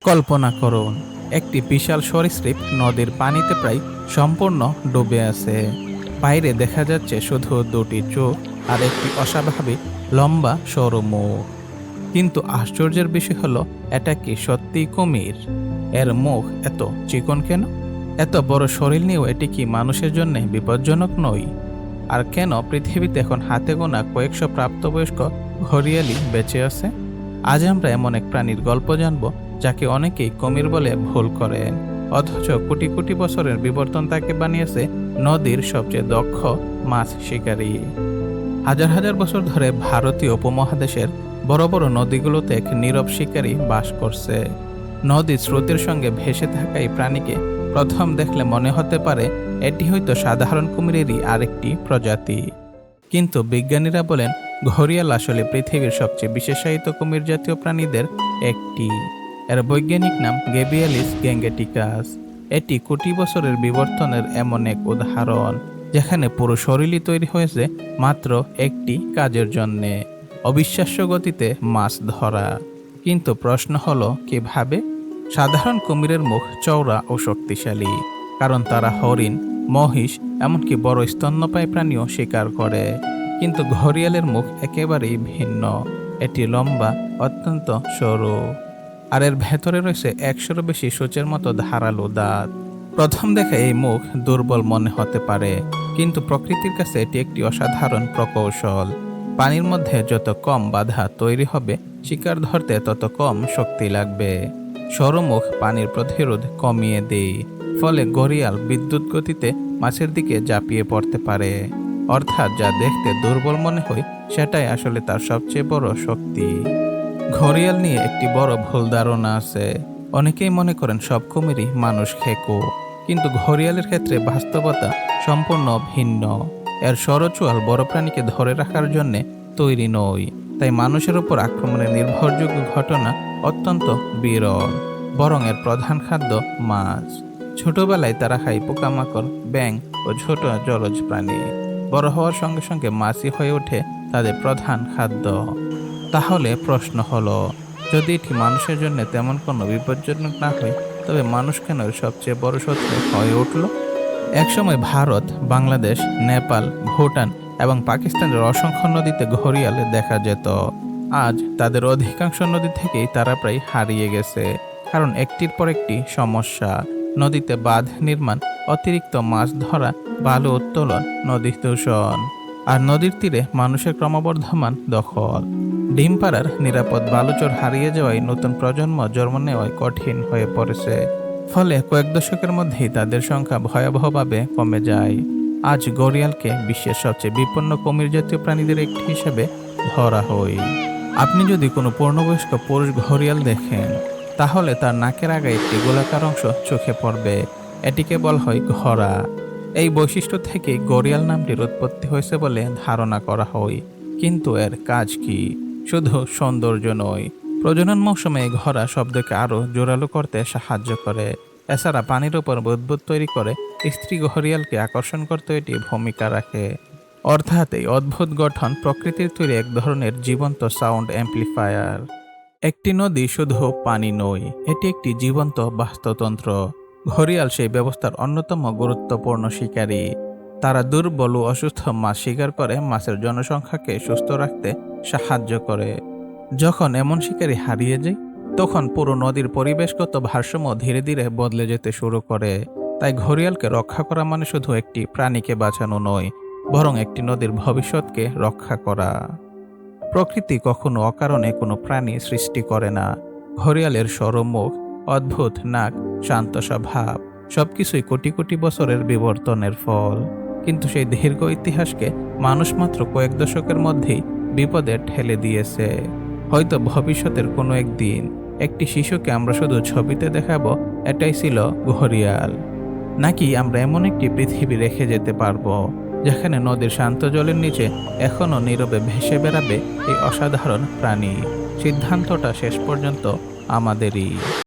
কল্পনা করুন, একটি বিশাল সরীসৃপ নদীর পানিতে প্রায় সম্পূর্ণ ডুবে আছে। বাইরে দেখা যাচ্ছে শুধু দুটি চোখ আর একটি অস্বাভাবিক লম্বা সরু মুখ। কিন্তু আশ্চর্যের বিষয় হলো, এটা কি সত্যিই কুমির? এর মুখ এত চিকন কেন? এত বড় শরীর নিয়েও এটি কি মানুষের জন্য বিপজ্জনক নয়? আর কেন পৃথিবীতে এখন হাতে গোনা কয়েকশো প্রাপ্তবয়স্ক ঘরিয়ালি বেঁচে আছে? আজ আমরা এমন এক প্রাণীর গল্প জানব যাকে অনেকেই কুমির বলে ভুল করেন, অথচ কোটি কোটি বছরের বিবর্তন তাকে বানিয়েছে নদীর সবচেয়ে দক্ষ মাছ শিকারী। হাজার হাজার বছর ধরে ভারতীয় উপমহাদেশের বড় বড় নদীগুলোতে এক নীরব শিকারী বাস করছে। নদীর স্রোতের সঙ্গে ভেসে থাকা এই প্রাণীকে প্রথম দেখলে মনে হতে পারে এটি হয়তো সাধারণ কুমিরেরই আরেকটি প্রজাতি। কিন্তু বিজ্ঞানীরা বলেন, ঘরিয়াল আসলে পৃথিবীর সবচেয়ে বিশেষায়িত কুমির জাতীয় প্রাণীদের একটি। এর বৈজ্ঞানিক নাম গেবিয়ালিস গ্যাঙ্গেটিকাস। এটি কোটি বছরের বিবর্তনের এমন এক উদাহরণ, যেখানে পুরো শরীরই তৈরি হয়েছে মাত্র একটি কাজের জন্যে: অবিশ্বাস্য গতিতে মাছ ধরা। কিন্তু প্রশ্ন হলো, কিভাবে? সাধারণ কুমিরের মুখ চওড়া ও শক্তিশালী, কারণ তারা হরিণ, মহিষ, এমনকি বড় স্তন্যপায়ী প্রাণীও শিকার করে। কিন্তু ঘরিয়ালের মুখ একেবারেই ভিন্ন। এটি লম্বা, অত্যন্ত সরু, আর এর ভেতরে রয়েছে 100-এরও বেশি সূচের মতো ধারালো দাঁত। প্রথম দেখে এই মুখ দুর্বল মনে হতে পারে, কিন্তু প্রকৃতির কাছে এটি একটি অসাধারণ প্রকৌশল। পানির মধ্যে যত কম বাধা তৈরি হবে, শিকার ধরতে তত কম শক্তি লাগবে। সরু মুখ পানির প্রতিরোধ কমিয়ে দেয়, ফলে ঘরিয়াল বিদ্যুৎ গতিতে মাছের দিকে ঝাঁপিয়ে পড়তে পারে। অর্থাৎ যা দেখতে দুর্বল মনে হয়, সেটাই আসলে তার সবচেয়ে বড় শক্তি। ঘরিয়াল নিয়ে একটি বড় ভুল ধারণা আছে। অনেকেই মনে করেন সব কুমিরই মানুষ খেকো, কিন্তু ঘরিয়ালের ক্ষেত্রে বাস্তবতা সম্পূর্ণ ভিন্ন। এর সরচুয়াল বড় প্রাণীকে ধরে রাখার জন্য তৈরি নয়, তাই মানুষের উপর আক্রমণের নির্ভরযোগ্য ঘটনা অত্যন্ত বিরল। বরং এর প্রধান খাদ্য মাছ। ছোটবেলায় তারা খায় পোকামাকড়, ব্যাঙ ও ছোট জলজ প্রাণী। বড় হওয়ার সঙ্গে সঙ্গে মাছই হয়ে ওঠে তাদের প্রধান খাদ্য। তাহলে প্রশ্ন হলো, যদি এটি মানুষের জন্য তেমন কোনো বিপজ্জনক না হয়, তবে মানুষ কেন এর সবচেয়ে বড় শত্রু হয়ে উঠল? একসময় ভারত, বাংলাদেশ, নেপাল, ভুটান এবং পাকিস্তানের অসংখ্য নদীতে ঘরিয়াল দেখা যেত। আজ তাদের অধিকাংশ নদী থেকেই তারা প্রায় হারিয়ে গেছে, কারণ একটির পর একটি সমস্যা: নদীতে বাঁধ নির্মাণ, অতিরিক্ত মাছ ধরা, বালু উত্তোলন, নদী দূষণ, আর নদীর তীরে মানুষের ক্রমবর্ধমান দখল। ডিম পাড়ার নিরাপদ বালুচর হারিয়ে যাওয়ায় নতুন প্রজন্ম জন্ম নেওয়ায় কঠিন হয়ে পড়েছে। ফলে কয়েক দশকের মধ্যেই তাদের সংখ্যা ভয়াবহভাবে কমে যায়। আজ ঘরিয়ালকে বিশ্বের সবচেয়ে বিপন্ন কুমির জাতীয় প্রাণীদের একটি হিসেবে ধরা হয়। আপনি যদি কোনো পূর্ণবয়স্ক পুরুষ ঘরিয়াল দেখেন, তাহলে তার নাকের আগায় একটি গোলাকার অংশ চোখে পড়বে। এটিকে বলা হয় ঘোড়া। এই বৈশিষ্ট্য থেকেই ঘরিয়াল নামটির উৎপত্তি হয়েছে বলে ধারণা করা হয়। কিন্তু এর কাজ কি? শুধু সৌন্দর্য নয়, প্রজনন মৌসুমে এই ঘোড়া শব্দকে আরও জোরালো করতে সাহায্য করে। এছাড়া পানির উপর বুদবুদ তৈরি করে স্ত্রী ঘরিয়ালকে আকর্ষণ করতে এটি ভূমিকা রাখে। অর্থাৎ এই অদ্ভুত গঠন প্রকৃতির তৈরি এক ধরনের জীবন্ত সাউন্ড অ্যাম্প্লিফায়ার। একটি নদী শুধু পানি নয়, এটি একটি জীবন্ত বাস্তুতন্ত্র। ঘরিয়াল সেই ব্যবস্থার অন্যতম গুরুত্বপূর্ণ শিকারী। তারা দুর্বল ও অসুস্থ মাছ শিকার করে মাছের জনসংখ্যাকে সুস্থ রাখতে সাহায্য করে। যখন এমন শিকারী হারিয়ে যায়, তখন পুরো নদীর পরিবেশগত ভারসাম্য ধীরে ধীরে বদলে যেতে শুরু করে। তাই ঘরিয়ালকে রক্ষা করা মানে শুধু একটি প্রাণীকে বাঁচানো নয়, বরং একটি নদীর ভবিষ্যৎকে রক্ষা করা। প্রকৃতি কখনো অকারণে কোনো প্রাণী সৃষ্টি করে না। ঘরিয়ালের সরু মুখ, অদ্ভুত নাক, শান্ত স্বভাব, সবকিছুই কোটি কোটি বছরের বিবর্তনের ফল। কিন্তু সেই দীর্ঘ ইতিহাসকে মানুষ মাত্র কয়েক দশকের মধ্যেই বিপদে ঠেলে দিয়েছে। হয়তো ভবিষ্যতের কোনো একদিন একটি শিশুকে আমরা শুধু ছবিতে দেখাবো, এটাই ছিল ঘরিয়াল। নাকি আমরা এমন একটি পৃথিবী রেখে যেতে পারবো, যেখানে নদীর শান্ত জলের নিচে এখনো নীরবে ভেসে বেড়াবে এই অসাধারণ প্রাণী? সিদ্ধান্তটা শেষ পর্যন্ত আমাদেরই।